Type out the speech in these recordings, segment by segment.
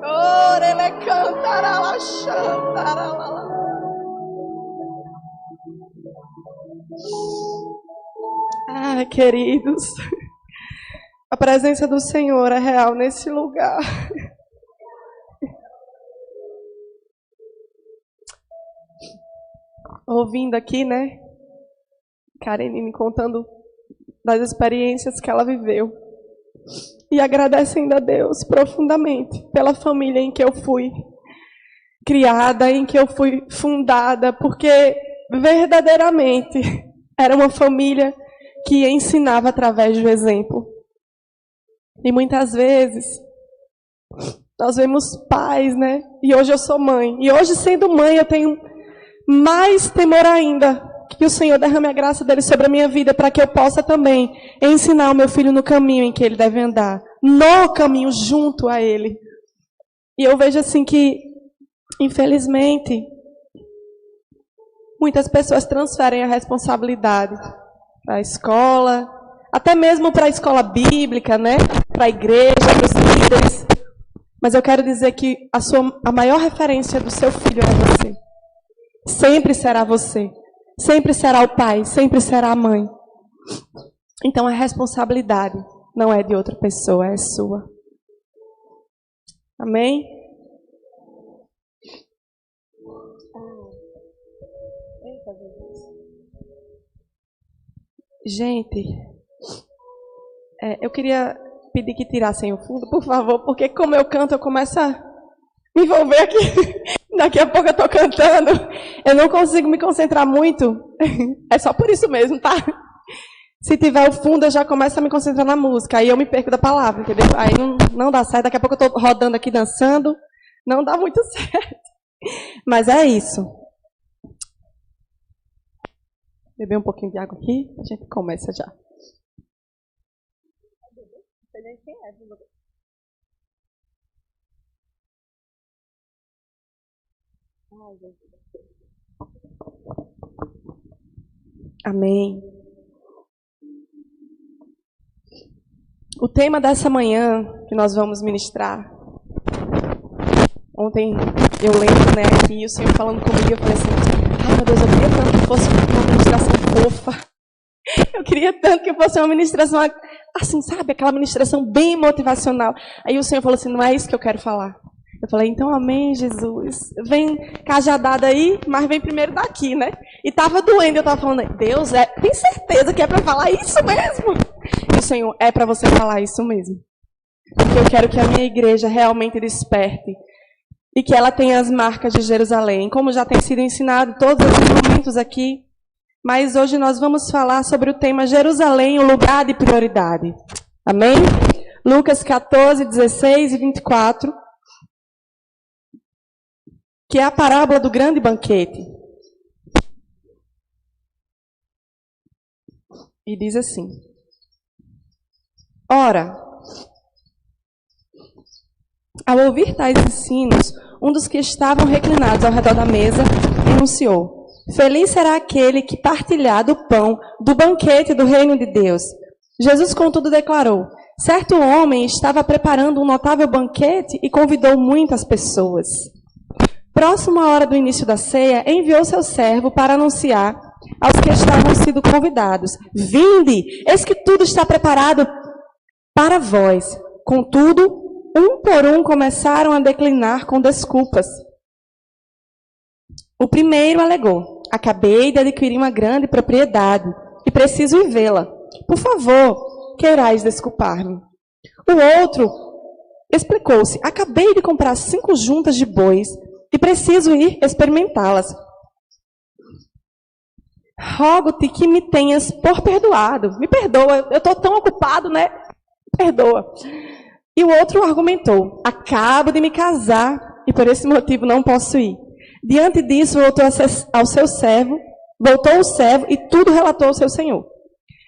Ora, ele cantará lá, chantará lá. Ah, queridos, a presença do Senhor é real nesse lugar. Ouvindo aqui, né? Karine me contando das experiências que ela viveu. E agradecendo a Deus profundamente pela família em que eu fui criada, em que eu fui fundada, porque verdadeiramente era uma família que ensinava através do exemplo. E muitas vezes nós vemos pais, né? E hoje eu sou mãe. E hoje, sendo mãe, eu tenho mais temor ainda que o Senhor derrame a graça dele sobre a minha vida, para que eu possa também ensinar o meu filho no caminho em que ele deve andar, no caminho junto a ele. E eu vejo assim que, infelizmente, muitas pessoas transferem a responsabilidade para a escola, até mesmo para a escola bíblica, né? Para a igreja, para os líderes. Mas eu quero dizer que a maior referência do seu filho é você. Sempre será você. Sempre será o pai, sempre será a mãe. Então a responsabilidade não é de outra pessoa, é sua. Amém? Gente, eu queria pedir que tirassem o fundo, por favor, porque como eu canto, eu começo a me envolver aqui. Daqui a pouco eu estou cantando. Eu não consigo me concentrar muito. É só por isso mesmo, tá? Se tiver o fundo, eu já começo a me concentrar na música. Aí eu me perco da palavra, entendeu? Aí não dá certo. Daqui a pouco eu estou rodando aqui, dançando. Não dá muito certo. Mas é isso. Beber um pouquinho de água aqui. A gente começa já. Amém. O tema dessa manhã que nós vamos ministrar. Ontem eu lembro, né, aqui o Senhor falando comigo, eu falei assim, ai meu Deus, eu queria tanto que fosse uma ministração fofa. Eu queria tanto que fosse uma ministração, assim, sabe, aquela ministração bem motivacional. Aí o Senhor falou assim, não é isso que eu quero falar. Eu falei, então amém, Jesus. Vem cajadada aí, mas vem primeiro daqui, né? E estava doendo, eu estava falando, Deus, tem certeza que é para falar isso mesmo? E o Senhor, é para você falar isso mesmo. Porque eu quero que a minha igreja realmente desperte. E que ela tenha as marcas de Jerusalém. Como já tem sido ensinado todos esses momentos aqui. Mas hoje nós vamos falar sobre o tema Jerusalém, o lugar de prioridade. Amém? Lucas 14, 16 e 24. Que é a parábola do grande banquete. E diz assim. Ora, ao ouvir tais ensinos, um dos que estavam reclinados ao redor da mesa enunciou: Feliz será aquele que partilhar do pão do banquete do reino de Deus. Jesus, contudo, declarou: Certo homem estava preparando um notável banquete e convidou muitas pessoas. Próximo à hora do início da ceia, enviou seu servo para anunciar aos que estavam sido convidados: Vinde, eis que tudo está preparado para vós. Contudo, um por um começaram a declinar com desculpas. O primeiro alegou: Acabei de adquirir uma grande propriedade e preciso ir vê-la. Por favor, queirais desculpar-me. O outro explicou-se: Acabei de comprar 5 juntas de bois e preciso ir experimentá-las. Rogo-te que me tenhas por perdoado. Me perdoa, eu estou tão ocupado, né? Me perdoa. E o outro argumentou: Acabo de me casar e por esse motivo não posso ir. Diante disso, voltou o servo e tudo relatou ao seu senhor.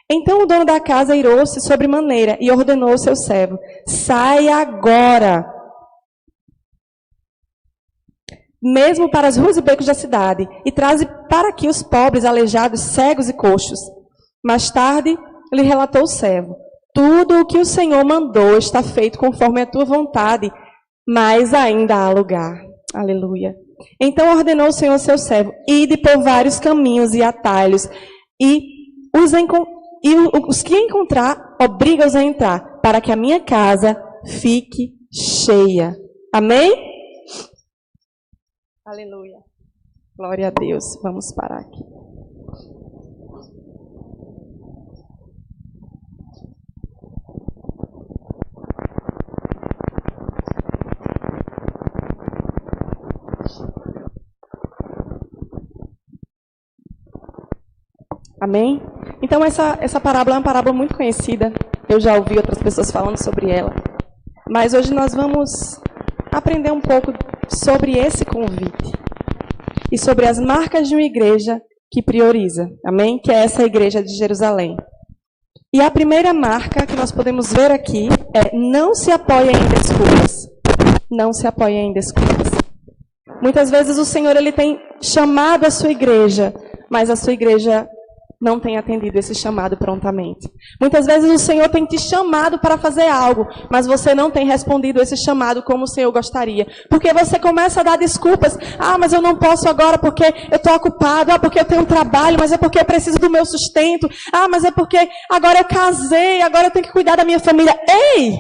Então o dono da casa irou-se sobremaneira e ordenou ao seu servo: Saia agora, mesmo para as ruas e becos da cidade, e traze para aqui os pobres, aleijados, cegos e coxos. Mais tarde, lhe relatou o servo: Tudo o que o Senhor mandou está feito conforme a tua vontade, mas ainda há lugar. Aleluia. Então ordenou o Senhor ao seu servo: ide por vários caminhos e atalhos, e os que encontrar, obriga-os a entrar, para que a minha casa fique cheia. Amém? Aleluia. Glória a Deus. Vamos parar aqui. Amém? Então essa parábola é uma parábola muito conhecida. Eu já ouvi outras pessoas falando sobre ela. Mas hoje nós vamos aprender um pouco sobre esse convite. E sobre as marcas de uma igreja que prioriza. Amém? Que é essa igreja de Jerusalém. E a primeira marca que nós podemos ver aqui é: não se apoie em desculpas. Não se apoie em desculpas. Muitas vezes o Senhor ele tem chamado a sua igreja, mas a sua igreja não tem atendido esse chamado prontamente. Muitas vezes o Senhor tem te chamado para fazer algo, mas você não tem respondido esse chamado como o Senhor gostaria. Porque você começa a dar desculpas. Ah, mas eu não posso agora porque eu estou ocupado. Ah, porque eu tenho um trabalho, mas é porque eu preciso do meu sustento. Ah, mas é porque agora eu casei, agora eu tenho que cuidar da minha família. Ei!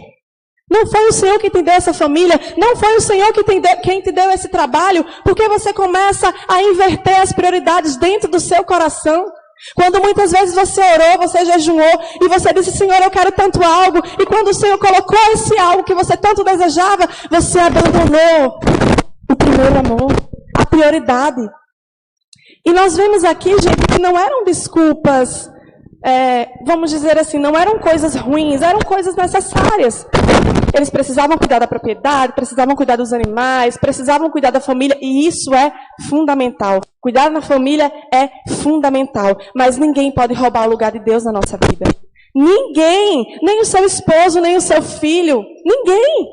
Não foi o Senhor que te deu essa família, não foi o Senhor quem te deu esse trabalho, porque você começa a inverter as prioridades dentro do seu coração. Quando muitas vezes você orou, você jejuou e você disse: Senhor, eu quero tanto algo. E quando o Senhor colocou esse algo que você tanto desejava, você abandonou o primeiro amor, a prioridade. E nós vemos aqui, gente, que não eram desculpas, vamos dizer assim, não eram coisas ruins, eram coisas necessárias. Eles precisavam cuidar da propriedade, precisavam cuidar dos animais, precisavam cuidar da família, e isso é fundamental. Cuidar da família é fundamental, mas ninguém pode roubar o lugar de Deus na nossa vida. Ninguém, nem o seu esposo, nem o seu filho, ninguém.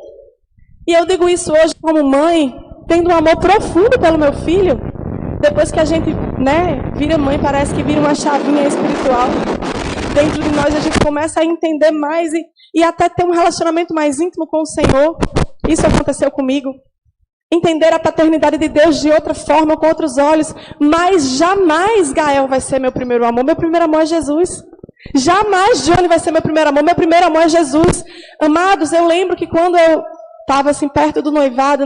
E eu digo isso hoje como mãe, tendo um amor profundo pelo meu filho. Depois que a gente, vira mãe, parece que vira uma chavinha espiritual. Dentro de nós a gente começa a entender mais e até ter um relacionamento mais íntimo com o Senhor. Isso aconteceu comigo. Entender a paternidade de Deus de outra forma, com outros olhos. Mas jamais Gael vai ser meu primeiro amor. Meu primeiro amor é Jesus. Jamais Johnny vai ser meu primeiro amor. Meu primeiro amor é Jesus. Amados, eu lembro que quando eu estava assim perto do noivado,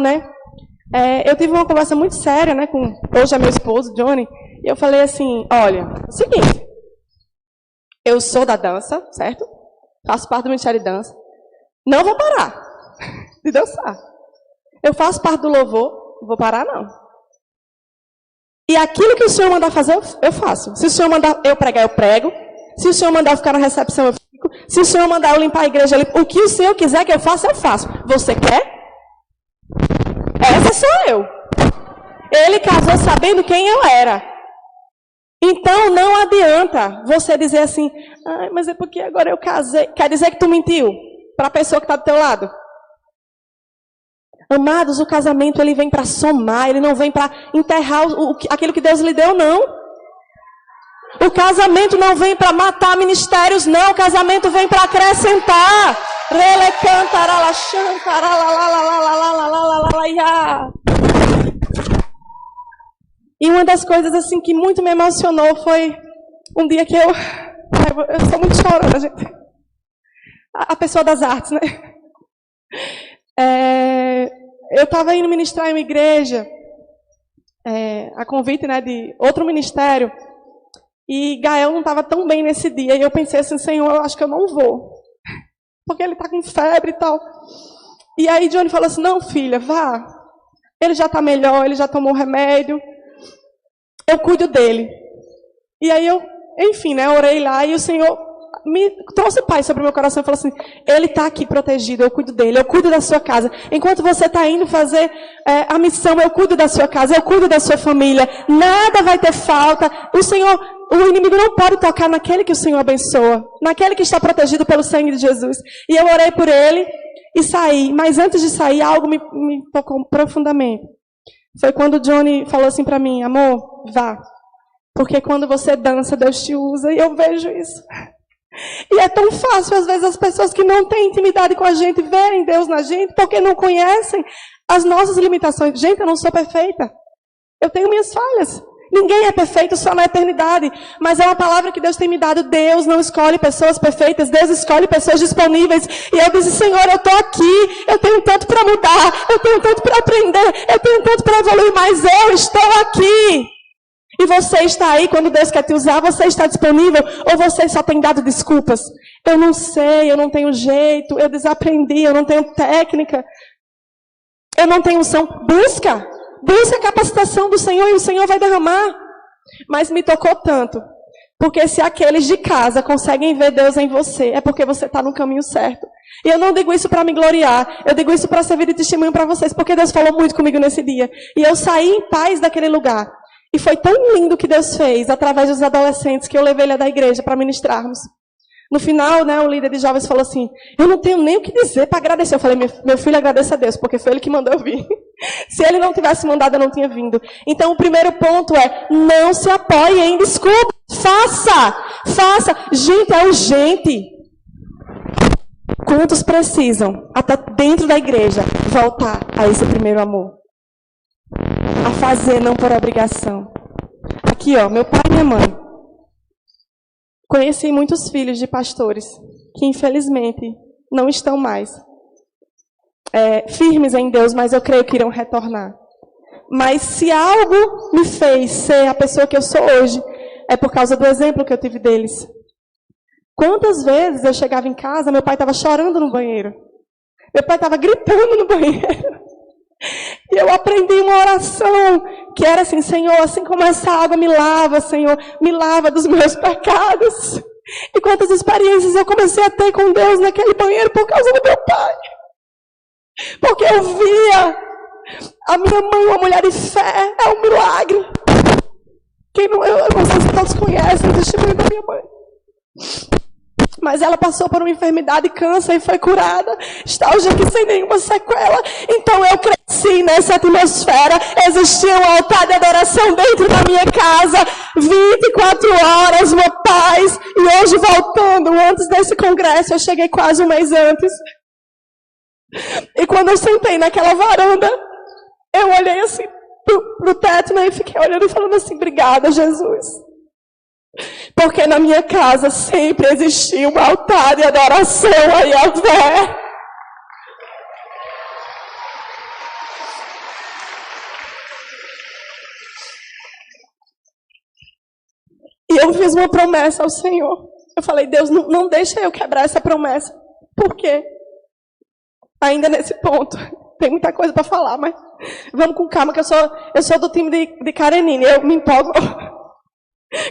eu tive uma conversa muito séria, com hoje é meu esposo, Johnny. E eu falei assim: olha, é o seguinte. Eu sou da dança, certo? Faço parte do Ministério de Dança. Não vou parar de dançar. Eu faço parte do louvor, não vou parar, não. E aquilo que o Senhor mandar fazer, eu faço. Se o Senhor mandar eu pregar, eu prego. Se o Senhor mandar eu ficar na recepção, eu fico. Se o Senhor mandar eu limpar a igreja, eu limpo. O que o Senhor quiser que eu faça, eu faço. Você quer? Essa sou eu. Ele casou sabendo quem eu era. Então, não adianta você dizer assim: mas é porque agora eu casei. Quer dizer que tu mentiu para a pessoa que está do teu lado? Amados, o casamento ele vem para somar, ele não vem para enterrar aquilo que Deus lhe deu, não. O casamento não vem para matar ministérios, não. O casamento vem para acrescentar. E uma das coisas assim que muito me emocionou foi um dia que eu sou muito chorona, gente. A pessoa das artes, eu estava indo ministrar em uma igreja, a convite, de outro ministério, e Gael não estava tão bem nesse dia, e eu pensei assim: Senhor, eu acho que eu não vou, porque ele está com febre e tal. E aí Johnny falou assim: não, filha, vá, ele já está melhor, ele já tomou remédio, eu cuido dele. E aí eu, enfim, orei lá e o Senhor me trouxe paz sobre o meu coração e falou assim: ele está aqui protegido, eu cuido dele, eu cuido da sua casa. Enquanto você está indo fazer a missão, eu cuido da sua casa, eu cuido da sua família. Nada vai ter falta. O inimigo não pode tocar naquele que o Senhor abençoa, naquele que está protegido pelo sangue de Jesus. E eu orei por ele e saí. Mas antes de sair, algo me tocou profundamente. Foi quando o Johnny falou assim para mim: amor, vá. Porque quando você dança, Deus te usa. E eu vejo isso. E é tão fácil, às vezes, as pessoas que não têm intimidade com a gente verem Deus na gente, porque não conhecem as nossas limitações. Gente, eu não sou perfeita. Eu tenho minhas falhas. Ninguém é perfeito só na eternidade. Mas é uma palavra que Deus tem me dado. Deus não escolhe pessoas perfeitas. Deus escolhe pessoas disponíveis. E eu disse, Senhor, eu estou aqui. Eu tenho tanto para mudar. Eu tenho tanto para aprender. Eu tenho tanto para evoluir. Mas eu estou aqui. E você está aí quando Deus quer te usar. Você está disponível? Ou você só tem dado desculpas? Eu não sei. Eu não tenho jeito. Eu desaprendi. Eu não tenho técnica. Eu não tenho unção. Busca. Busca a capacitação do Senhor e o Senhor vai derramar. Mas me tocou tanto. Porque se aqueles de casa conseguem ver Deus em você, é porque você está no caminho certo. E eu não digo isso para me gloriar. Eu digo isso para servir de testemunho para vocês. Porque Deus falou muito comigo nesse dia. E eu saí em paz daquele lugar. E foi tão lindo o que Deus fez através dos adolescentes que eu levei ele da igreja para ministrarmos. No final, né, o líder de jovens falou assim, eu não tenho nem o que dizer para agradecer. Eu falei, meu filho, agradeça a Deus, porque foi ele que mandou eu vir. Se ele não tivesse mandado, eu não tinha vindo. Então, o primeiro ponto é, não se apoie em desculpa. Faça. Gente, é urgente. Quantos precisam, até dentro da igreja, voltar a esse primeiro amor? A fazer, não por obrigação. Aqui, ó, meu pai e minha mãe. Conheci muitos filhos de pastores que, infelizmente, não estão mais firmes em Deus, mas eu creio que irão retornar. Mas se algo me fez ser a pessoa que eu sou hoje, é por causa do exemplo que eu tive deles. Quantas vezes eu chegava em casa, meu pai estava chorando no banheiro. Meu pai estava gritando no banheiro. E eu aprendi uma oração que era assim, Senhor, assim como essa água me lava, Senhor, me lava dos meus pecados. E quantas experiências eu comecei a ter com Deus naquele banheiro por causa do meu pai. Porque eu via a minha mãe, uma mulher de fé, é um milagre. Eu não sei se todos conhecem o testemunho da minha mãe. Mas ela passou por uma enfermidade, câncer, e foi curada. Está hoje aqui sem nenhuma sequela. Então eu cresci nessa atmosfera. Existia um altar de adoração dentro da minha casa. 24 horas, uma paz. E hoje voltando, antes desse congresso, eu cheguei quase um mês antes. E quando eu sentei naquela varanda, eu olhei assim pro teto, né, e fiquei olhando e falando assim, obrigada, Jesus. Porque na minha casa sempre existiu um altar de adoração a Yahvé. E eu fiz uma promessa ao Senhor. Eu falei, Deus, não deixa eu quebrar essa promessa. Por quê? Ainda nesse ponto. Tem muita coisa para falar, mas vamos com calma, que eu sou do time de Karenine. Eu me empolgo.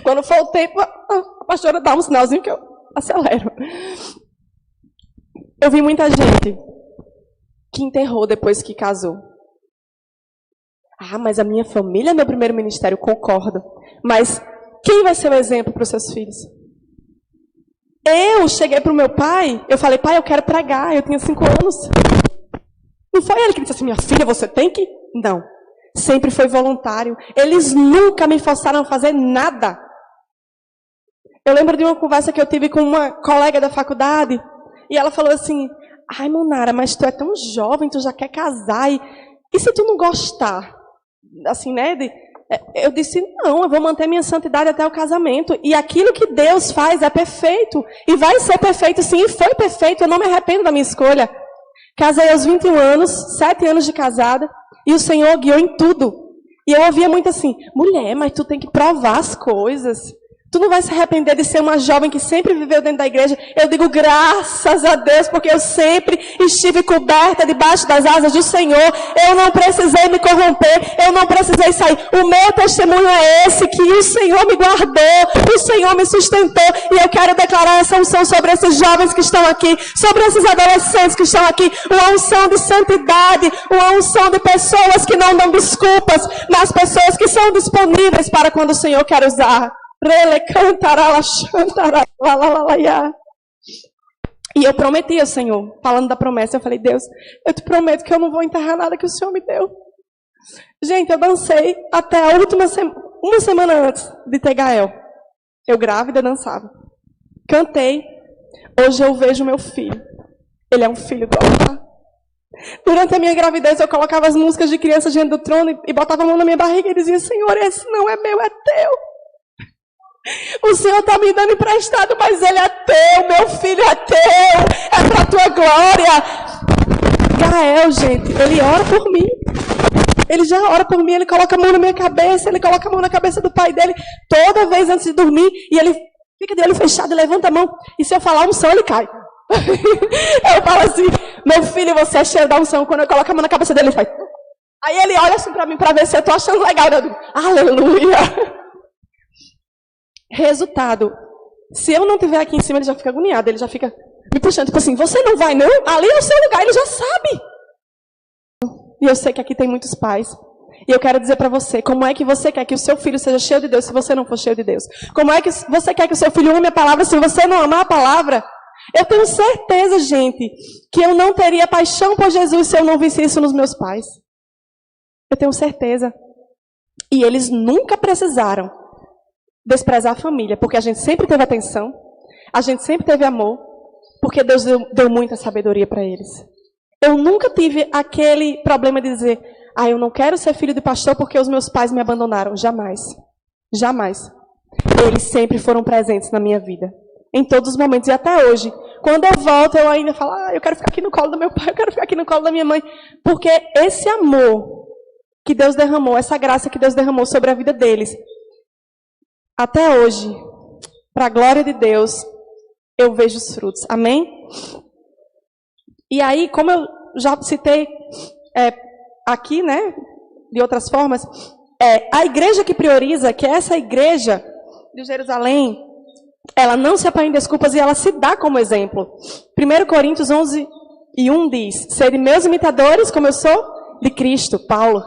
Quando for o tempo, a pastora dá um sinalzinho que eu acelero. Eu vi muita gente que enterrou depois que casou. Ah, mas a minha família é meu primeiro ministério, concordo. Mas quem vai ser o exemplo para os seus filhos? Eu cheguei para o meu pai, eu falei, pai, eu quero pregar, eu tinha 5 anos. Não foi ele que disse assim, minha filha, você tem que... Não. Sempre foi voluntário. Eles nunca me forçaram a fazer nada. Eu lembro de uma conversa que eu tive com uma colega da faculdade. E ela falou assim, ai, Monara, mas tu é tão jovem, tu já quer casar. E se tu não gostar? Assim, né? Eu disse, não, eu vou manter minha santidade até o casamento. E aquilo que Deus faz é perfeito. E vai ser perfeito, sim. E foi perfeito. Eu não me arrependo da minha escolha. Casei aos 21 anos, 7 anos de casada. E o Senhor guiou em tudo. E eu ouvia muito assim, mulher, mas tu tem que provar as coisas. Tu não vai se arrepender de ser uma jovem que sempre viveu dentro da igreja. Eu digo graças a Deus, porque eu sempre estive coberta debaixo das asas do Senhor. Eu não precisei me corromper, eu não precisei sair. O meu testemunho é esse, que o Senhor me guardou, o Senhor me sustentou. E eu quero declarar essa unção sobre esses jovens que estão aqui, sobre esses adolescentes que estão aqui. Uma unção de santidade, uma unção de pessoas que não dão desculpas, mas pessoas que são disponíveis para quando o Senhor quer usar. E eu prometi ao Senhor, falando da promessa, eu falei, Deus, eu te prometo que eu não vou enterrar nada que o Senhor me deu. Gente, eu dancei até a última uma semana antes de ter Gael. Eu grávida dançava. Cantei, Hoje eu vejo meu filho. Ele é um filho do altar. Durante a minha gravidez, eu colocava as músicas de criança diante do trono e botava a mão na minha barriga e dizia: Senhor, esse não é meu, é teu. O Senhor está me dando emprestado, mas ele é teu, meu filho é teu, é para a tua glória. Gael, gente, ele ora por mim. Ele já ora por mim, ele coloca a mão na minha cabeça, ele coloca a mão na cabeça do pai dele, toda vez antes de dormir, e ele fica de olho fechado e levanta a mão, e se eu falar unção, ele cai. Eu falo assim: meu filho, você é cheio da unção. Quando eu coloco a mão na cabeça dele, ele faz. Aí ele olha assim para mim, para ver se eu estou achando legal. Eu digo: aleluia. Resultado: se eu não estiver aqui em cima, ele já fica agoniado, ele já fica me puxando, tipo assim: você não vai não? Ali é o seu lugar, ele já sabe. E eu sei que aqui tem muitos pais. E eu quero dizer para você, como é que você quer que o seu filho seja cheio de Deus se você não for cheio de Deus? Como é que você quer que o seu filho ame a palavra se você não amar a palavra? Eu tenho certeza, gente, que eu não teria paixão por Jesus se eu não visse isso nos meus pais. Eu tenho certeza. E eles nunca precisaram desprezar a família, porque a gente sempre teve atenção, a gente sempre teve amor, porque Deus deu muita sabedoria para eles. Eu nunca tive aquele problema de dizer: eu não quero ser filho de pastor porque os meus pais me abandonaram. Jamais. Jamais. Eles sempre foram presentes na minha vida. Em todos os momentos. E até hoje, quando eu volto, eu ainda falo: eu quero ficar aqui no colo do meu pai, eu quero ficar aqui no colo da minha mãe. Porque esse amor que Deus derramou, essa graça que Deus derramou sobre a vida deles, até hoje, para a glória de Deus, eu vejo os frutos. Amém? E aí, como eu já citei aqui, né, de outras formas, a igreja que prioriza, que é essa igreja de Jerusalém, ela não se apanha em desculpas e ela se dá como exemplo. 1 Coríntios 11:1 diz: sede meus imitadores como eu sou de Cristo. Paulo.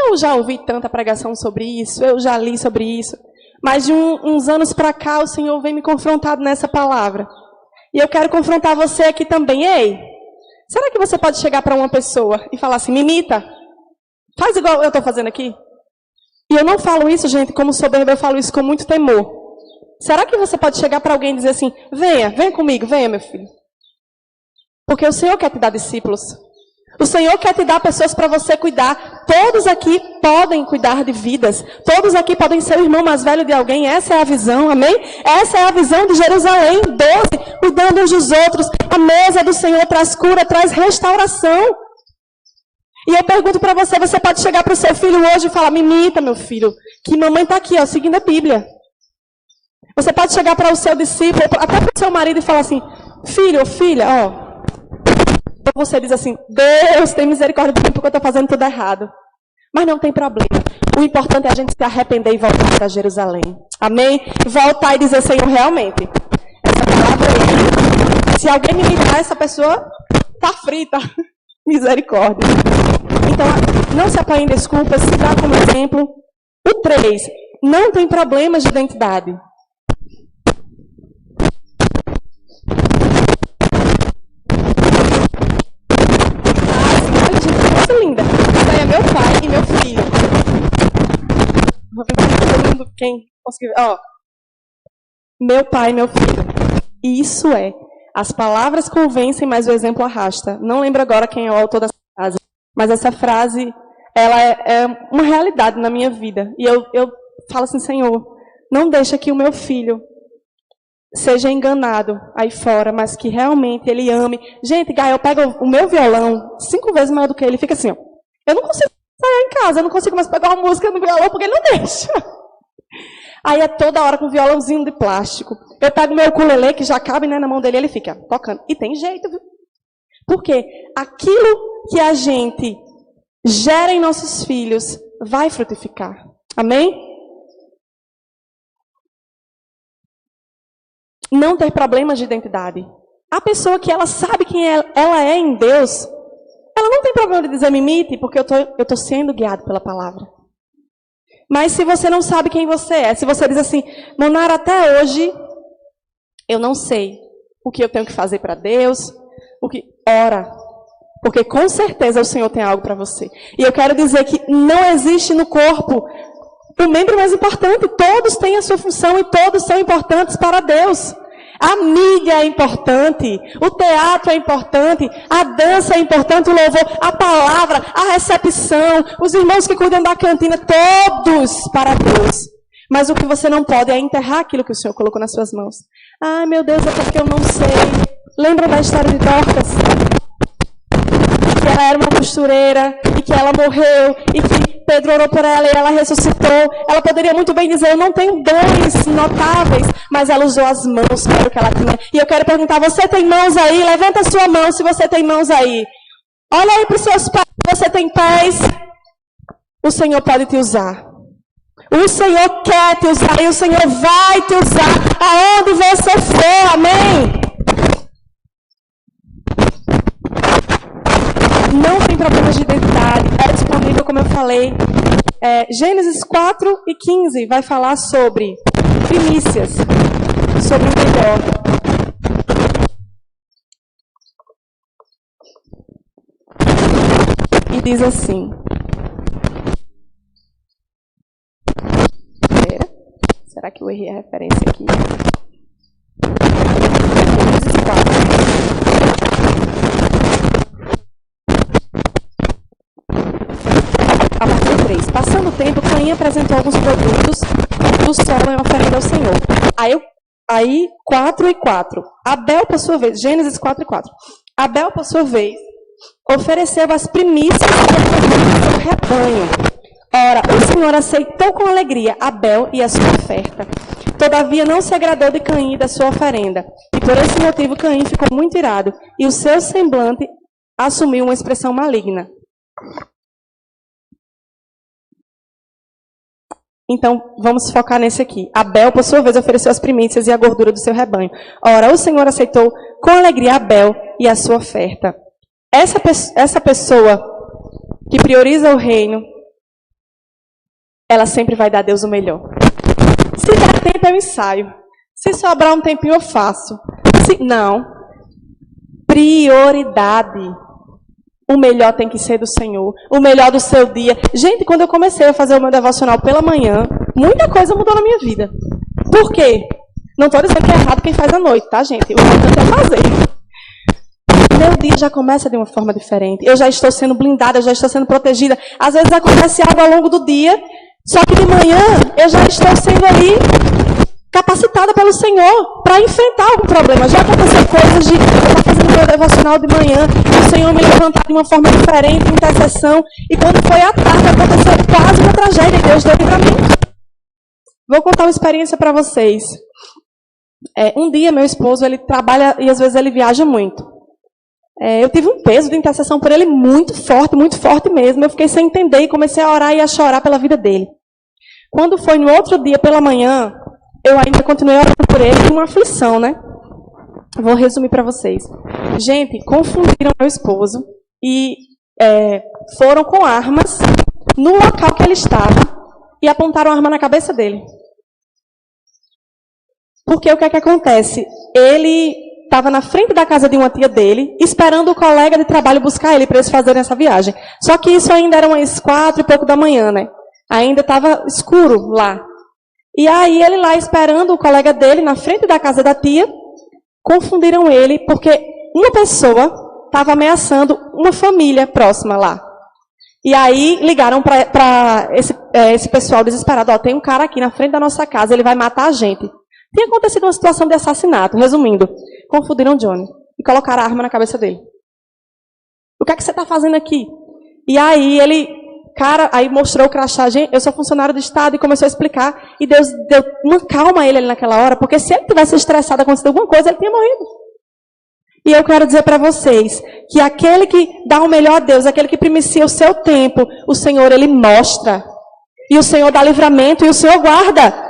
Eu já ouvi tanta pregação sobre isso, eu já li sobre isso, mas de uns anos para cá o Senhor vem me confrontado nessa palavra. E eu quero confrontar você aqui também. Ei, será que você pode chegar para uma pessoa e falar assim: me imita, faz igual eu estou fazendo aqui? E eu não falo isso, gente, como soberba, eu falo isso com muito temor. Será que você pode chegar para alguém e dizer assim: venha comigo, venha, meu filho? Porque o Senhor quer te dar discípulos. O Senhor quer te dar pessoas para você cuidar. Todos aqui podem cuidar de vidas. Todos aqui podem ser o irmão mais velho de alguém. Essa é a visão, amém? Essa é a visão de Jerusalém. 12, cuidando uns dos outros. A mesa do Senhor traz cura, traz restauração. E eu pergunto para você: você pode chegar para o seu filho hoje e falar: me imita, meu filho, que mamãe está aqui, seguindo a Bíblia. Você pode chegar para o seu discípulo, até para o seu marido, e falar assim: filho ou filha, Ou você diz assim: Deus, tem misericórdia de mim porque eu estou fazendo tudo errado. Mas não tem problema. O importante é a gente se arrepender e voltar para Jerusalém. Amém? Voltar e dizer: Senhor, realmente, essa palavra aí, se alguém me imitar, essa pessoa está frita. Misericórdia. Então, não se apoie em desculpas, se dá como exemplo. O 3, não tem problemas de identidade. Linda. Daí é meu pai e meu filho. Vou ver todo mundo, quem conseguiu. Meu pai e meu filho. Isso é. As palavras convencem, mas o exemplo arrasta. Não lembro agora quem é o autor dessa frase. Mas essa frase, ela é uma realidade na minha vida. E eu falo assim: Senhor, não deixa que o meu filho seja enganado aí fora, mas que realmente ele ame. Gente, Gael pega o meu violão, 5 vezes maior do que ele, fica assim, eu não consigo sair em casa, eu não consigo mais pegar uma música no violão, porque ele não deixa. Aí é toda hora com um violãozinho de plástico. Eu pego o meu ukulele, que já cabe, né, na mão dele, ele fica tocando. E tem jeito, viu? Porque aquilo que a gente gera em nossos filhos vai frutificar. Amém? Não ter problemas de identidade. A pessoa que ela sabe quem ela é em Deus, ela não tem problema de dizer: me imite, porque eu estou sendo guiado pela palavra. Mas se você não sabe quem você é, se você diz assim: Monara, até hoje eu não sei o que eu tenho que fazer para Deus, ora, porque com certeza o Senhor tem algo para você. E eu quero dizer que não existe no corpo o membro mais importante. Todos têm a sua função e todos são importantes para Deus. A mídia é importante, o teatro é importante, a dança é importante, o louvor, a palavra, a recepção, os irmãos que cuidam da cantina, todos para Deus. Mas o que você não pode é enterrar aquilo que o Senhor colocou nas suas mãos. Ai, meu Deus, é porque eu não sei. Lembra da história de Dorcas? Que ela era uma costureira e que ela morreu e que Pedro orou por ela e ela ressuscitou. Ela poderia muito bem dizer, eu não tenho dons notáveis, mas ela usou as mãos para o que ela tinha. E eu quero perguntar, você tem mãos aí? Levanta a sua mão se você tem mãos aí. Olha aí para os seus pés, você tem pés. O Senhor pode te usar. O Senhor quer te usar e o Senhor vai te usar aonde você for, amém? Não tem problemas de identidade, é disponível, como eu falei. Gênesis 4 e 15 vai falar sobre primícias, sobre o melhor. E diz assim. Será que eu errei a referência aqui? Gênesis 4. A partir do 3. Passando o tempo, Caim apresentou alguns produtos do solo em oferta ao Senhor. Aí 4 e 4. Abel, por sua vez, Gênesis 4 e 4. Abel, por sua vez, ofereceu as primícias do seu rebanho. Ora, o Senhor aceitou com alegria Abel e a sua oferta. Todavia não se agradou de Caim e da sua oferenda. E por esse motivo Caim ficou muito irado, e o seu semblante assumiu uma expressão maligna. Então, vamos focar nesse aqui. Abel, por sua vez, ofereceu as primícias e a gordura do seu rebanho. Ora, o Senhor aceitou com alegria Abel e a sua oferta. Essa pessoa que prioriza o reino, ela sempre vai dar a Deus o melhor. Se der tempo, eu ensaio. Se sobrar um tempinho, eu faço. Não. Prioridade. O melhor tem que ser do Senhor. O melhor do seu dia. Gente, quando eu comecei a fazer o meu devocional pela manhã, muita coisa mudou na minha vida. Por quê? Não estou dizendo que é errado quem faz à noite, tá, gente? O importante é fazer. Meu dia já começa de uma forma diferente. Eu já estou sendo blindada, eu já estou sendo protegida. Às vezes acontece algo ao longo do dia, só que de manhã eu já estou sendo ali capacitada pelo Senhor para enfrentar algum problema. Já aconteceu coisas de eu estar fazendo meu devocional de manhã, o Senhor me levantar de uma forma diferente, intercessão, e quando foi à tarde aconteceu quase uma tragédia, Deus deu livramento. Vou contar uma experiência para vocês. Um dia meu esposo, ele trabalha e às vezes ele viaja muito. Eu tive um peso de intercessão por ele muito forte mesmo. Eu fiquei sem entender e comecei a orar e a chorar pela vida dele. Quando foi no outro dia pela manhã, eu ainda continuei orando por ele em uma aflição, né? Vou resumir para vocês. Gente, confundiram meu esposo e foram com armas no local que ele estava e apontaram a arma na cabeça dele. Porque o que é que acontece? Ele estava na frente da casa de uma tia dele, esperando o colega de trabalho buscar ele para eles fazerem essa viagem. Só que isso ainda era umas 4 e pouco da manhã, né? Ainda estava escuro lá. E aí ele lá esperando o colega dele na frente da casa da tia, confundiram ele porque uma pessoa estava ameaçando uma família próxima lá. E aí ligaram para esse pessoal desesperado, tem um cara aqui na frente da nossa casa, ele vai matar a gente. Tinha acontecido uma situação de assassinato, resumindo. Confundiram Johnny e colocaram a arma na cabeça dele. O que é que você está fazendo aqui? E aí aí mostrou o crachá, gente, eu sou funcionário do Estado, e começou a explicar, e Deus deu uma calma a ele ali naquela hora, porque se ele tivesse estressado, acontecido alguma coisa, ele tinha morrido. E eu quero dizer para vocês, que aquele que dá o melhor a Deus, aquele que primicia o seu tempo, o Senhor, ele mostra. E o Senhor dá livramento, e o Senhor guarda.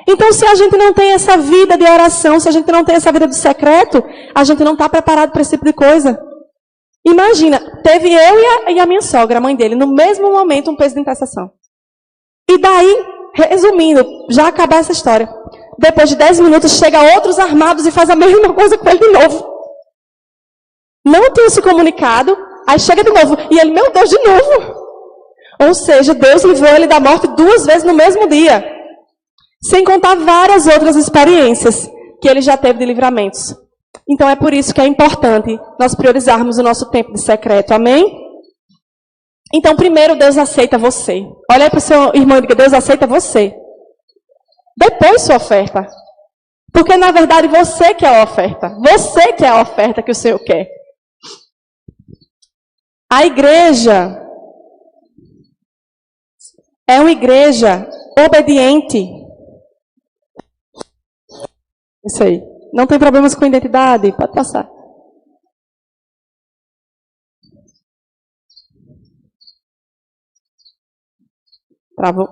Então, se a gente não tem essa vida de oração, se a gente não tem essa vida de secreto, a gente não está preparado para esse tipo de coisa. Imagina, teve eu e a minha sogra, a mãe dele, no mesmo momento, um peso de intercessão. E daí, resumindo, já acabar essa história. Depois de 10 minutos, chega outros armados e faz a mesma coisa com ele de novo. Não tinha se comunicado, aí chega de novo. E ele, meu Deus, de novo. Ou seja, Deus livrou ele da morte 2 vezes no mesmo dia. Sem contar várias outras experiências. que ele já teve de livramentos. Então é por isso que é importante nós priorizarmos o nosso tempo de secreto. Amém? Então primeiro Deus aceita você. Olha aí para o seu irmão e diga, Deus aceita você. Depois sua oferta. Porque na verdade você que é a oferta. Você que é a oferta que o Senhor quer. A igreja é uma igreja obediente. Isso aí. Não tem problemas com identidade? Pode passar. Travou.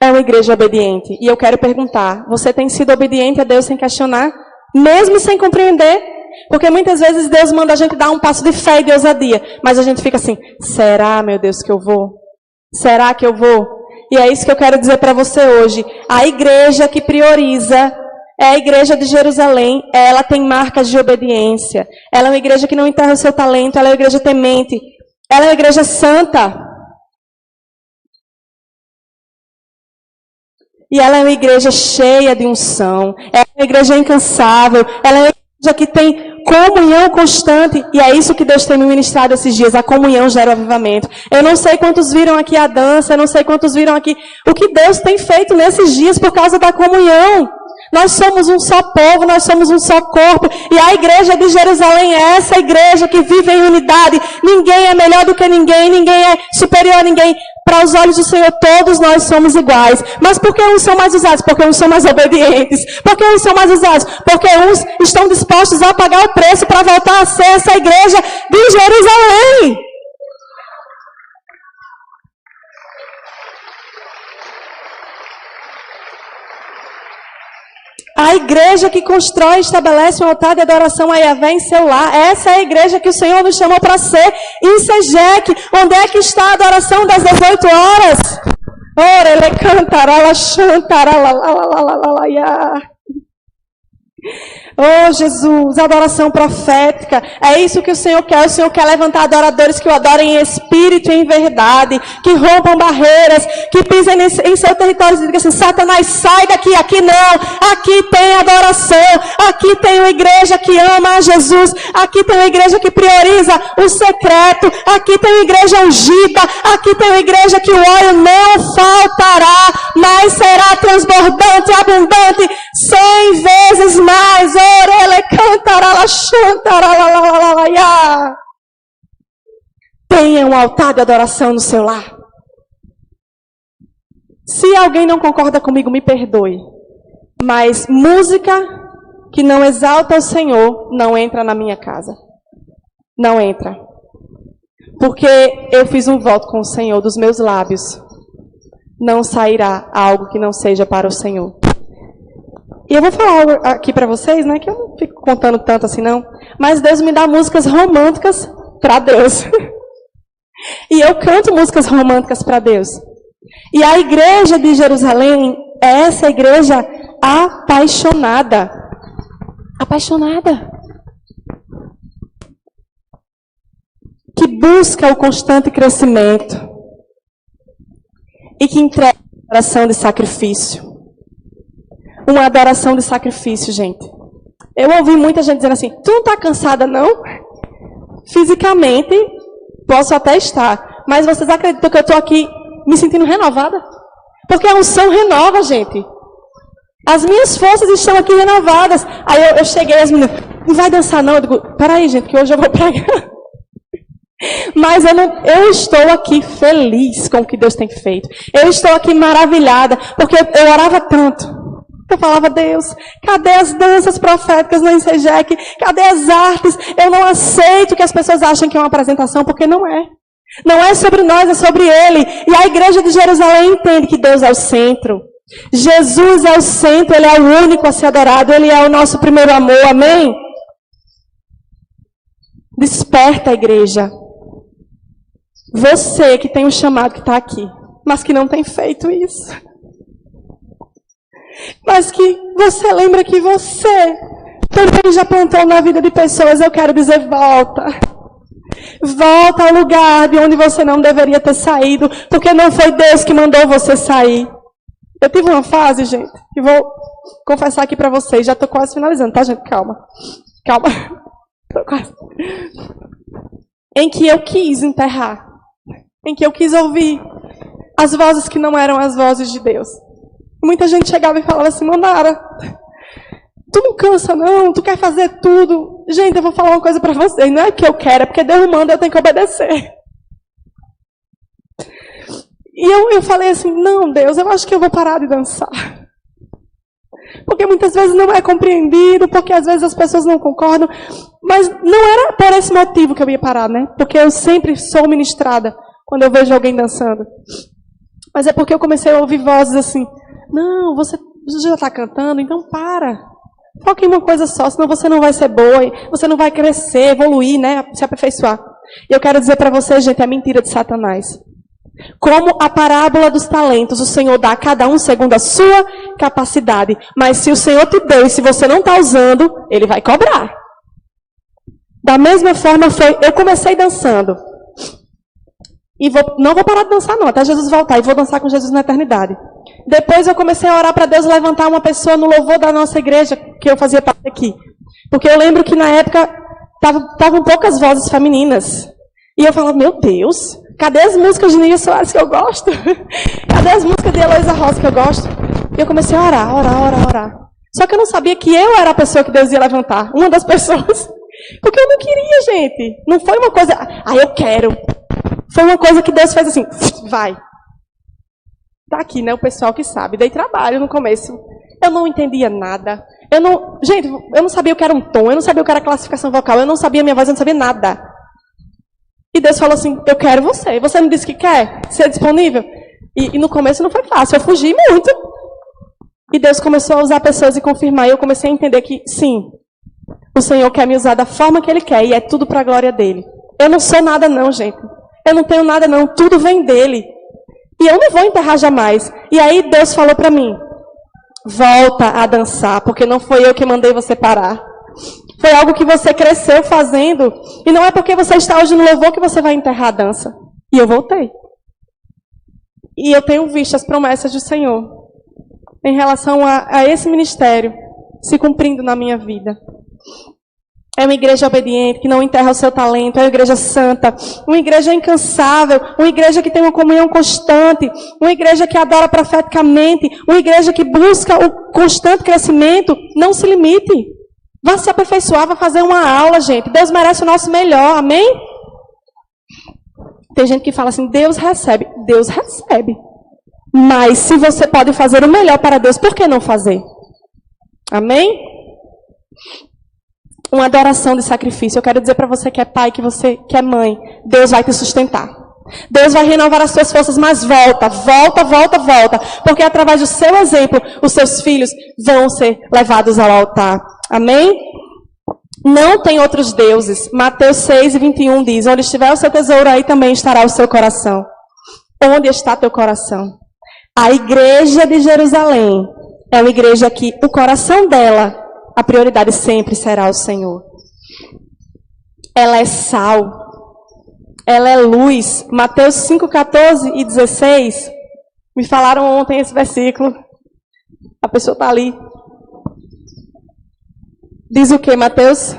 É uma igreja obediente. E eu quero perguntar, você tem sido obediente a Deus sem questionar? Mesmo sem compreender? Porque muitas vezes Deus manda a gente dar um passo de fé e de ousadia. Mas a gente fica assim, será, meu Deus, que eu vou? Será que eu vou? E é isso que eu quero dizer para você hoje. A igreja que prioriza é a igreja de Jerusalém. Ela tem marcas de obediência. Ela é uma igreja que não enterra o seu talento. Ela é uma igreja temente. Ela é uma igreja santa. E ela é uma igreja cheia de unção. Ela é uma igreja incansável. Ela é uma igreja que tem comunhão constante. E é isso que Deus tem me ministrado esses dias. A comunhão gera o avivamento. Eu não sei quantos viram aqui a dança. Eu não sei quantos viram aqui o que Deus tem feito nesses dias por causa da comunhão. Nós somos um só povo, nós somos um só corpo. E a igreja de Jerusalém é essa igreja que vive em unidade. Ninguém é melhor do que ninguém, ninguém é superior a ninguém. Para os olhos do Senhor, todos nós somos iguais. Mas por que uns são mais usados? Porque uns são mais obedientes. Por que uns são mais usados? Porque uns estão dispostos a pagar o preço para voltar a ser essa igreja de Jerusalém. A igreja que constrói e estabelece um altar de adoração a Yahvé em seu lar. Essa é a igreja que o Senhor nos chamou para ser. Em Sejec, onde é que está a adoração das 18 horas? Ora, ele cantará, ela chantará, Oh, Jesus, adoração profética. É isso que o Senhor quer. O Senhor quer levantar adoradores que o adorem em espírito e em verdade, que rompam barreiras, que pisem em seu território e digam assim, Satanás, sai daqui, aqui não. Aqui tem adoração. Aqui tem uma igreja que ama a Jesus. Aqui tem uma igreja que prioriza o secreto. Aqui tem uma igreja ungida. Aqui tem uma igreja que o óleo não faltará, mas será transbordante e abundante 100 vezes mais. Tenha um altar de adoração no seu lar. Se alguém não concorda comigo, me perdoe. Mas música que não exalta o Senhor não entra na minha casa. Não entra. Porque eu fiz um voto com o Senhor dos meus lábios. Não sairá algo que não seja para o Senhor. E eu vou falar algo aqui para vocês, né, que eu não fico contando tanto assim não, mas Deus me dá músicas românticas para Deus. E eu canto músicas românticas para Deus. E a igreja de Jerusalém é essa igreja apaixonada. Apaixonada. Que busca o constante crescimento. E que entrega a adoração de sacrifício. Uma adoração de sacrifício, gente. Eu ouvi muita gente dizendo assim, tu não está cansada, não? Fisicamente, posso até estar. Mas vocês acreditam que eu estou aqui me sentindo renovada? Porque a unção renova, gente. As minhas forças estão aqui renovadas. Aí eu cheguei, as meninas, não vai dançar não? Eu digo, peraí, gente, que hoje eu vou pregar. Mas eu estou aqui feliz com o que Deus tem feito. Eu estou aqui maravilhada, porque eu orava tanto. Eu falava, Deus, cadê as danças proféticas no Sejec? Cadê as artes? Eu não aceito que as pessoas achem que é uma apresentação, porque não é. Não é sobre nós, é sobre Ele. E a igreja de Jerusalém entende que Deus é o centro. Jesus é o centro, Ele é o único a ser adorado. Ele é o nosso primeiro amor, amém? Desperta a igreja. Você que tem um chamado que está aqui, mas que não tem feito isso. Mas que você lembra que você também já plantou na vida de pessoas. Eu quero dizer, volta. Volta ao lugar de onde você não deveria ter saído, porque não foi Deus que mandou você sair. Eu tive uma fase, gente, que vou confessar aqui para vocês, já estou quase finalizando, tá, gente? Calma. Tô quase. Em que eu quis enterrar. Em que eu quis ouvir as vozes que não eram as vozes de Deus. Muita gente chegava e falava assim, Mandara, tu não cansa não, tu quer fazer tudo. Gente, eu vou falar uma coisa para vocês, não é que eu quero, é porque Deus manda, eu tenho que obedecer. E eu falei assim, não, Deus, eu acho que eu vou parar de dançar. Porque muitas vezes não é compreendido, porque às vezes as pessoas não concordam. Mas não era por esse motivo que eu ia parar, né? Porque eu sempre sou ministrada quando eu vejo alguém dançando. Mas é porque eu comecei a ouvir vozes assim, não, você já está cantando, então para. Foca em uma coisa só, senão você não vai ser boa, você não vai crescer, evoluir, né? Se aperfeiçoar. E eu quero dizer para vocês, gente, é mentira de Satanás. Como a parábola dos talentos, o Senhor dá a cada um segundo a sua capacidade. Mas se o Senhor te deu e se você não está usando, Ele vai cobrar. Da mesma forma eu comecei dançando. E não vou parar de dançar não, até Jesus voltar. E vou dançar com Jesus na eternidade. Depois eu comecei a orar para Deus levantar uma pessoa no louvor da nossa igreja, que eu fazia parte aqui. Porque eu lembro que na época estavam poucas vozes femininas. E eu falava, meu Deus, cadê as músicas de Nívia Soares que eu gosto? Cadê as músicas de Heloísa Rosa que eu gosto? E eu comecei a orar. Só que eu não sabia que eu era a pessoa que Deus ia levantar. Uma das pessoas. Porque eu não queria, gente. Não foi uma coisa, eu quero. Foi uma coisa que Deus fez assim, vai. Tá aqui, né, o pessoal que sabe. Dei trabalho no começo. Eu não entendia nada. Gente, eu não sabia o que era um tom, eu não sabia o que era classificação vocal, eu não sabia minha voz, eu não sabia nada. E Deus falou assim, eu quero você. Você me disse que quer ser disponível? E no começo não foi fácil, eu fugi muito. E Deus começou a usar pessoas e confirmar. E eu comecei a entender que, sim, o Senhor quer me usar da forma que Ele quer. E é tudo para a glória dEle. Eu não sou nada não, gente. Eu não tenho nada não. Tudo vem dEle. E eu não vou enterrar jamais. E aí Deus falou para mim, volta a dançar, porque não foi eu que mandei você parar. Foi algo que você cresceu fazendo. E não é porque você está hoje no louvor que você vai enterrar a dança. E eu voltei. E eu tenho visto as promessas do Senhor em relação a esse ministério se cumprindo na minha vida. É uma igreja obediente, que não enterra o seu talento. É uma igreja santa. Uma igreja incansável. Uma igreja que tem uma comunhão constante. Uma igreja que adora profeticamente. Uma igreja que busca o constante crescimento. Não se limite. Vá se aperfeiçoar, vá fazer uma aula, gente. Deus merece o nosso melhor, amém? Tem gente que fala assim, Deus recebe. Deus recebe. Mas se você pode fazer o melhor para Deus, por que não fazer? Amém? Uma adoração de sacrifício. Eu quero dizer para você que é pai, que você que é mãe, Deus vai te sustentar. Deus vai renovar as suas forças, mas volta. Porque através do seu exemplo, os seus filhos vão ser levados ao altar. Amém? Não tem outros deuses. Mateus 6:21 diz, onde estiver o seu tesouro, aí também estará o seu coração. Onde está teu coração? A igreja de Jerusalém é uma igreja que o coração dela, a prioridade sempre será o Senhor. Ela é sal. Ela é luz. Mateus 5:14-16. Me falaram ontem esse versículo. A pessoa está ali. Diz o que, Mateus?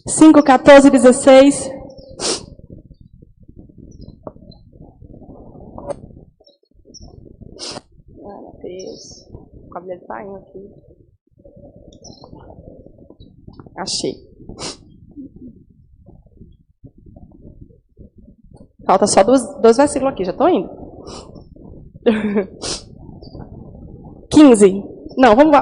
5:14-16. Deus. O cabelo tá indo aqui. Achei. Falta só dois versículos aqui, já tô indo. 15. Não, vamos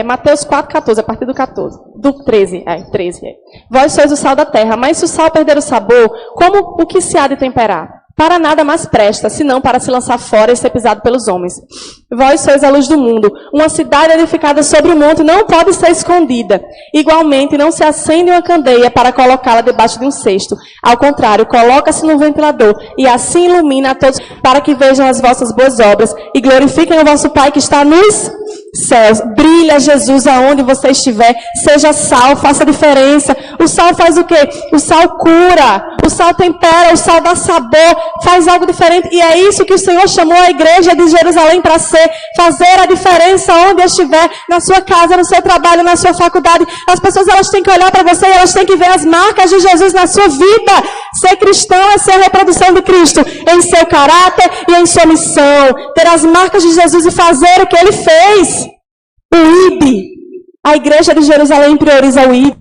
Mateus 4:14, a partir do 14. Do 13. 13. Vós sois o sal da terra, mas se o sal perder o sabor, como o que se há de temperar? Para nada mais presta, senão para se lançar fora e ser pisado pelos homens. Vós sois a luz do mundo. Uma cidade edificada sobre o monte não pode ser escondida. Igualmente, não se acende uma candeia para colocá-la debaixo de um cesto. Ao contrário, coloca-se no ventilador e assim ilumina a todos para que vejam as vossas boas obras e glorifiquem o vosso Pai que está nos céus. Brilha Jesus aonde você estiver. Seja sal, faça diferença. O sal faz o quê? O sal cura, o sal tempera, o sal dá sabor, faz algo diferente. E é isso que o Senhor chamou a igreja de Jerusalém para ser. Fazer a diferença onde estiver, na sua casa, no seu trabalho, na sua faculdade. As pessoas elas têm que olhar para você e elas têm que ver as marcas de Jesus na sua vida. Ser cristão é ser a reprodução de Cristo em seu caráter e em sua missão. Ter as marcas de Jesus e fazer o que Ele fez. O ID. A igreja de Jerusalém prioriza o ID.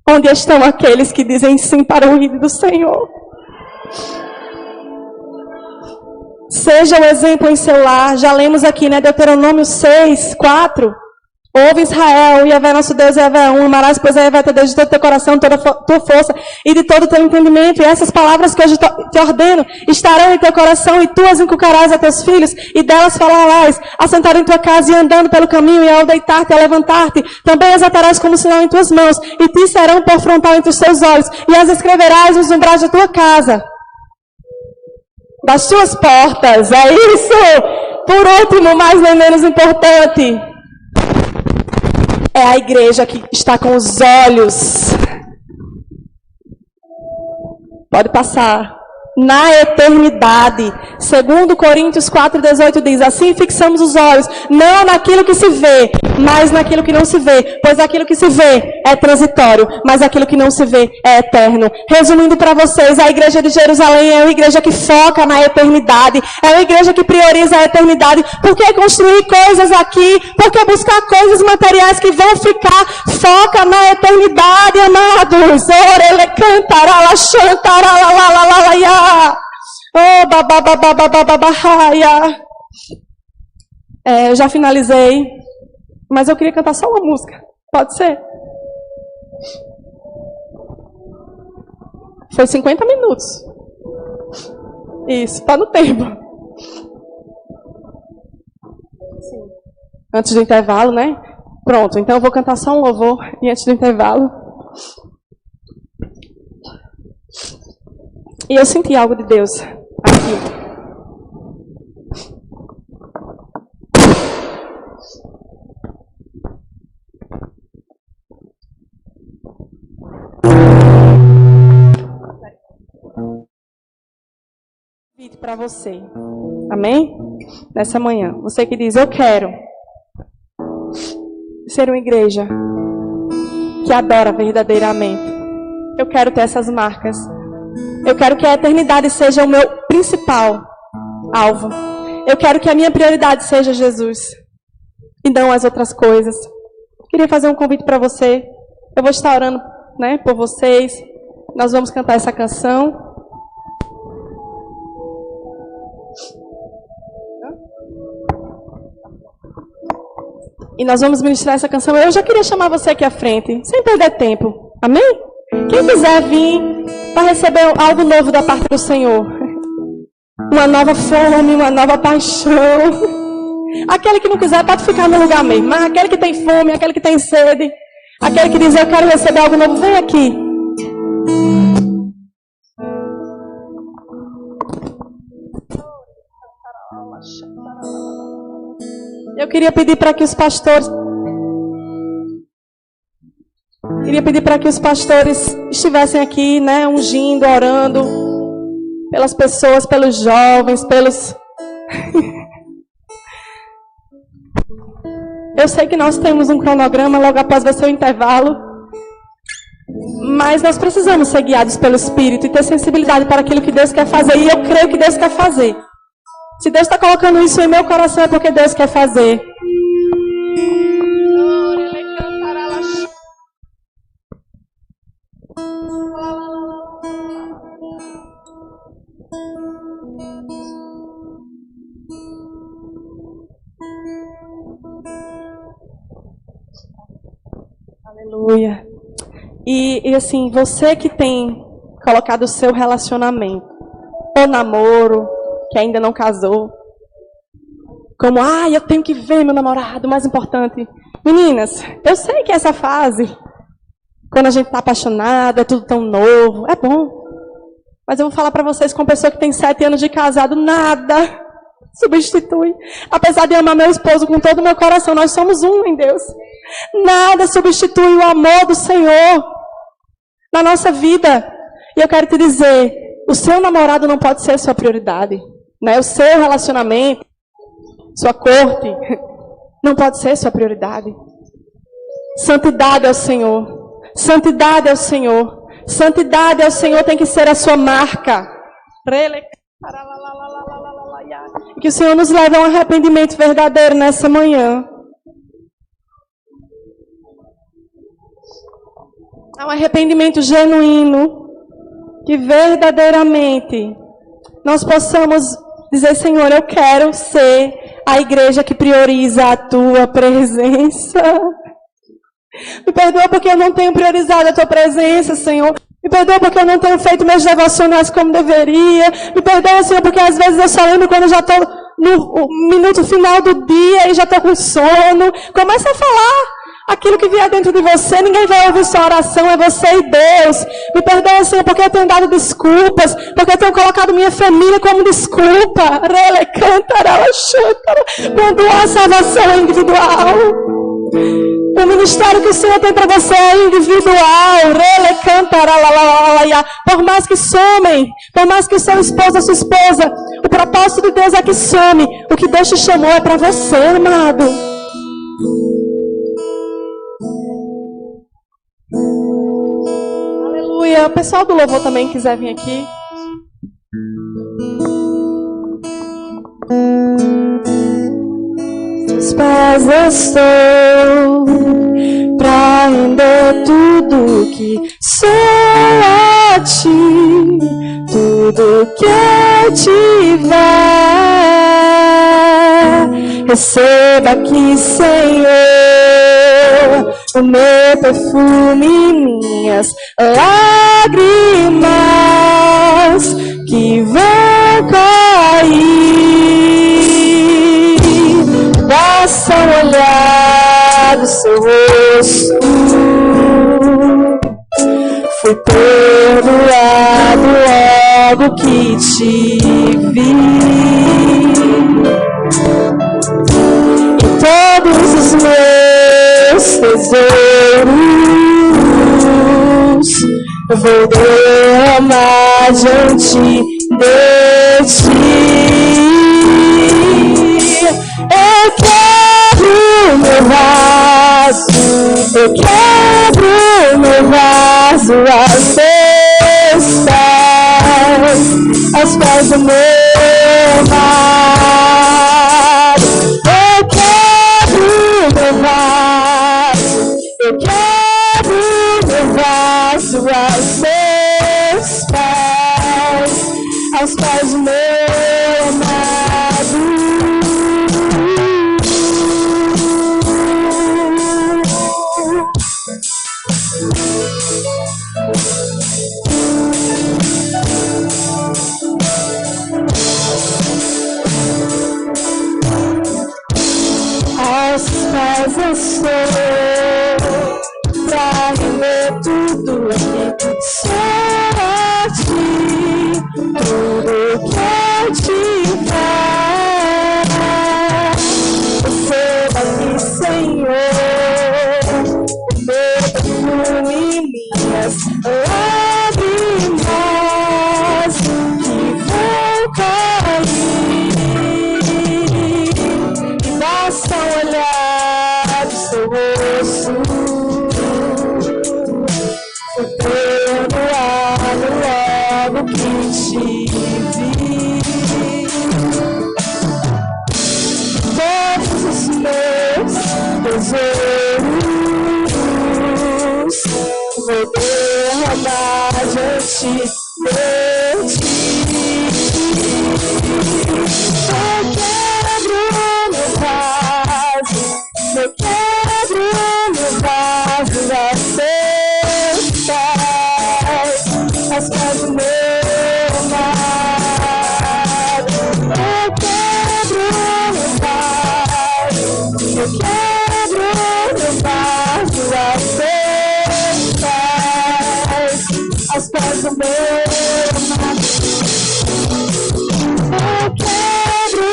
Onde estão aqueles que dizem sim para o ID do Senhor? Seja o exemplo em seu lar. Já lemos aqui, né? Deuteronômio 6, 4. Ouve Israel, Yahvé nosso Deus, Yahvé é um. Amarás, pois a Yahvé teu Deus de todo o teu coração, toda a tua força e de todo o teu entendimento. E essas palavras que hoje te ordeno estarão em teu coração, e tu as inculcarás a teus filhos, e delas falarás, assentado em tua casa e andando pelo caminho, e ao deitar-te e ao levantar-te, também as atarás como sinal em tuas mãos, e te serão por frontal entre os teus olhos, e as escreverás nos umbrais da tua casa, das tuas portas. É isso! Por último, mas não menos importante, é a igreja que está com os olhos. Pode passar. Na eternidade. 2 Coríntios 4,18 diz: assim fixamos os olhos, não naquilo que se vê, mas naquilo que não se vê. Pois aquilo que se vê é transitório, mas aquilo que não se vê é eterno. Resumindo para vocês, a igreja de Jerusalém é uma igreja que foca na eternidade. É uma igreja que prioriza a eternidade. Por que construir coisas aqui? Por que buscar coisas materiais que vão ficar? Foca na eternidade, amados. Orele cantarala, chantarala, la la la la ya. Oh, bababababababahaya. Eu já finalizei, mas eu queria cantar só uma música. Pode ser? Foi 50 minutos. Isso, tá no tempo. Sim. Antes do intervalo, né? Pronto, então eu vou cantar só um louvor e antes do intervalo. E eu senti algo de Deus aqui. Convite para você. Amém? Nessa manhã. Você que diz, eu quero ser uma igreja que adora verdadeiramente. Eu quero ter essas marcas. Eu quero que a eternidade seja o meu principal alvo. Eu quero que a minha prioridade seja Jesus e não as outras coisas. Queria fazer um convite para você. Eu vou estar orando, né, por vocês. Nós vamos cantar essa canção. E nós vamos ministrar essa canção. Eu já queria chamar você aqui à frente, sem perder tempo. Amém? Quem quiser vir para receber algo novo da parte do Senhor. Uma nova fome, uma nova paixão. Aquele que não quiser pode ficar no lugar mesmo. Mas aquele que tem fome, aquele que tem sede, aquele que diz eu quero receber algo novo, vem aqui. Eu queria pedir para que os pastores estivessem aqui, né, ungindo, orando pelas pessoas, pelos jovens, pelos... Eu sei que nós temos um cronograma, logo após vai ser o intervalo, mas nós precisamos ser guiados pelo Espírito e ter sensibilidade para aquilo que Deus quer fazer, e eu creio que Deus quer fazer. Se Deus está colocando isso em meu coração, é porque Deus quer fazer. Aleluia. E assim, você que tem colocado o seu relacionamento, ou namoro, que ainda não casou, como, eu tenho que ver meu namorado, mais importante. Meninas, eu sei que essa fase, quando a gente está apaixonada, é tudo tão novo, é bom. Mas eu vou falar para vocês, com uma pessoa que tem 7 anos de casado, nada substitui. Apesar de amar meu esposo com todo o meu coração, nós somos um em Deus. Nada substitui o amor do Senhor na nossa vida. E eu quero te dizer, o seu namorado não pode ser a sua prioridade. Né? O seu relacionamento, sua corte, não pode ser a sua prioridade. Santidade ao Senhor. Santidade ao Senhor. Santidade ao Senhor tem que ser a sua marca. Que o Senhor nos leve a um arrependimento verdadeiro nessa manhã. A um arrependimento genuíno. Que verdadeiramente nós possamos dizer, Senhor, eu quero ser a igreja que prioriza a tua presença. Me perdoa porque eu não tenho priorizado a tua presença, Senhor. Me perdoa porque eu não tenho feito meus devocionais como deveria. Me perdoa, Senhor, porque às vezes eu só lembro quando eu já estou no minuto final do dia e já estou com sono. Começa a falar aquilo que vier dentro de você. Ninguém vai ouvir sua oração, é você e Deus. Me perdoa, Senhor, porque eu tenho dado desculpas, porque eu tenho colocado minha família como desculpa. Quando a salvação é individual. O ministério que o Senhor tem para você é individual. Por mais que somem, por mais que o seu esposo ou sua esposa, o propósito de Deus é que some. O que Deus te chamou é para você, amado. Aleluia. O pessoal do louvor também quiser vir aqui. Seus pés estou pra render tudo que sou a ti, tudo que eu tiver. Receba aqui, Senhor, o meu perfume, minhas lágrimas que vão cair. Basta um olhar do seu rosto, fui perdoado logo que te vi. E todos os meus tesouros vou derramar diante de ti. Eu quebro meu vaso, eu quebro meu vaso aos teus pés, aos pés do meu amado. Eu quebro meu vaso, eu quebro meu vaso aos teus pés, aos pés do meu amado. Aos pés eu sou pra render tudo aqui. Sou a ti, tudo que eu tiver. Receba aqui, Senhor, o meu perfume, minhas lágrimas que vão cair. E basta olhar do seu rosto, fui perdoado logo que te vi. Todos os meus tesouros vou derramar diante de ti. Eu quebro meu vaso, eu quebro meu vaso aos teus pés, aos pés do meu amado. Eu quebro meu vaso, eu quebro meu vaso aos teus pés, aos pés do meu amado. Eu quebro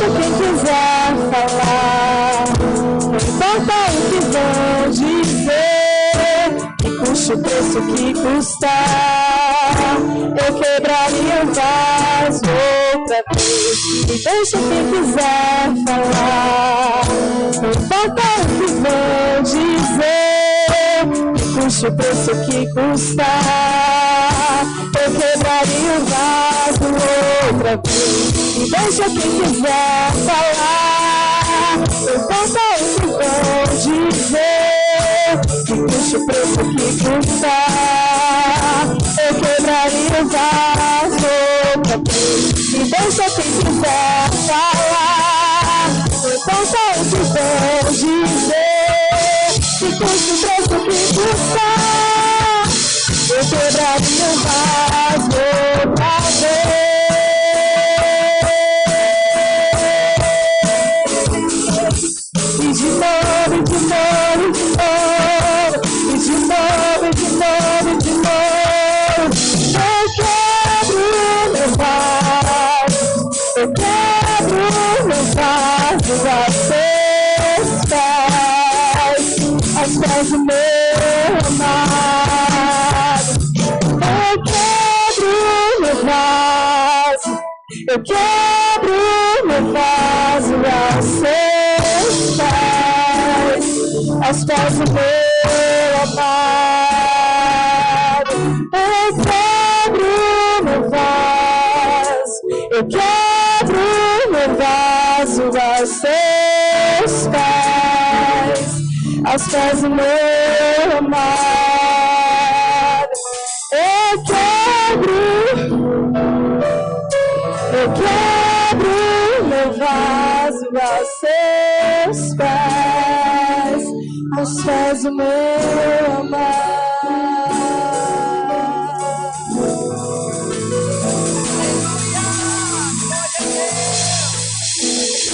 deixa quem quiser falar. Não importa o que vão dizer, que custe o preço que custar, eu quebraria o vaso outra vez. E deixa quem quiser falar. Não importa o que vão dizer, que custe o preço que custar, eu quebraria o vaso outra vez. E deixa quem quiser falar. Não importa o que vão dizer, que custe o preço que custar, eu quebraria o vaso outra vez. E deixa quem quiser falar. Não importa o que vão dizer, que custe o preço que custar, eu quebraria o vaso outra vez. E de novo, e de novo, e de novo, e de novo, e de novo, e de novo, eu quebro meu vaso, eu quebro meu vaso aos pés do meu amado. Eu quebro meu vaso, eu quebro meu vaso aos pés do meu amado. Eu quebro meu vaso, eu quebro meu vaso aos pés do meu amado. Eu quebro meu vaso aos pés do meu amado.